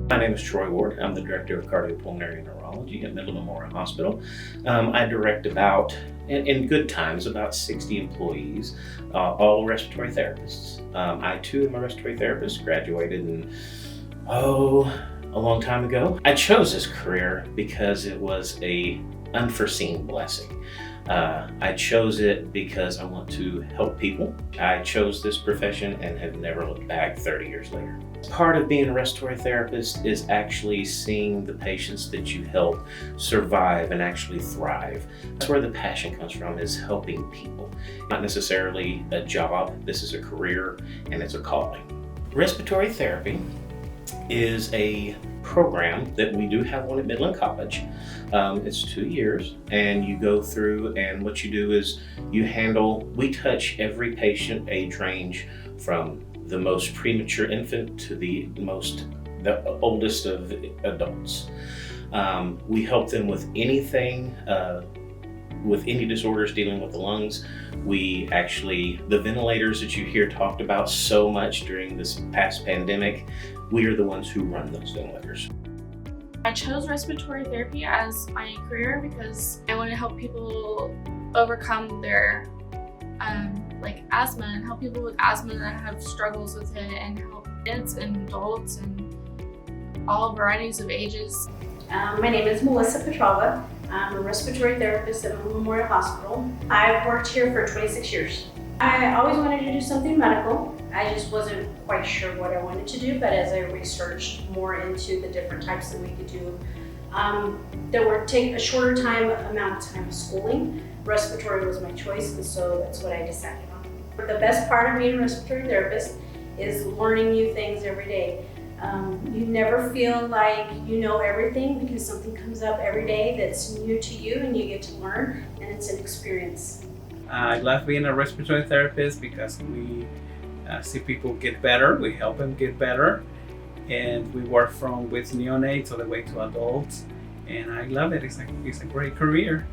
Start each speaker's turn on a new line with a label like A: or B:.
A: My name is Troy Ward. I'm the Director of Cardiopulmonary Neurology at Midland Memorial Hospital. I direct in good times, about 60 employees, all respiratory therapists. I too am a respiratory therapist, graduated a long time ago. I chose this career because it was an unforeseen blessing. I chose it because I want to help people. I chose this profession and have never looked back 30 years later. Part of being a respiratory therapist is actually seeing the patients that you help survive and actually thrive. That's where the passion comes from, is helping people. Not necessarily a job, this is a career and it's a calling. Respiratory therapy is a program that we do have one at Midland College. It's 2 years, and you go through, and what you do is we touch every patient age range from the most premature infant to the oldest of adults. We help them with anything, with any disorders dealing with the lungs. The ventilators that you hear talked about so much during this past pandemic, we are the ones who run those ventilators.
B: I chose respiratory therapy as my career because I want to help people overcome their asthma, and help people with asthma that have struggles with it, and help kids and adults and all varieties of ages.
C: My name is Melissa Petrova. I'm a respiratory therapist at Midland Memorial Hospital. I've worked here for 26 years. I always wanted to do something medical. I just wasn't quite sure what I wanted to do, but as I researched more into the different types that we could do, that would take a shorter amount of time of schooling, respiratory was my choice, and so that's what I decided on. The best part of being a respiratory therapist is learning new things every day. You never feel like you know everything, because something comes up every day that's new to you and you get to learn, and it's an experience.
D: I love being a respiratory therapist because we see people get better, we help them get better, and we work with neonates all the way to adults, and I love it. It's a great career.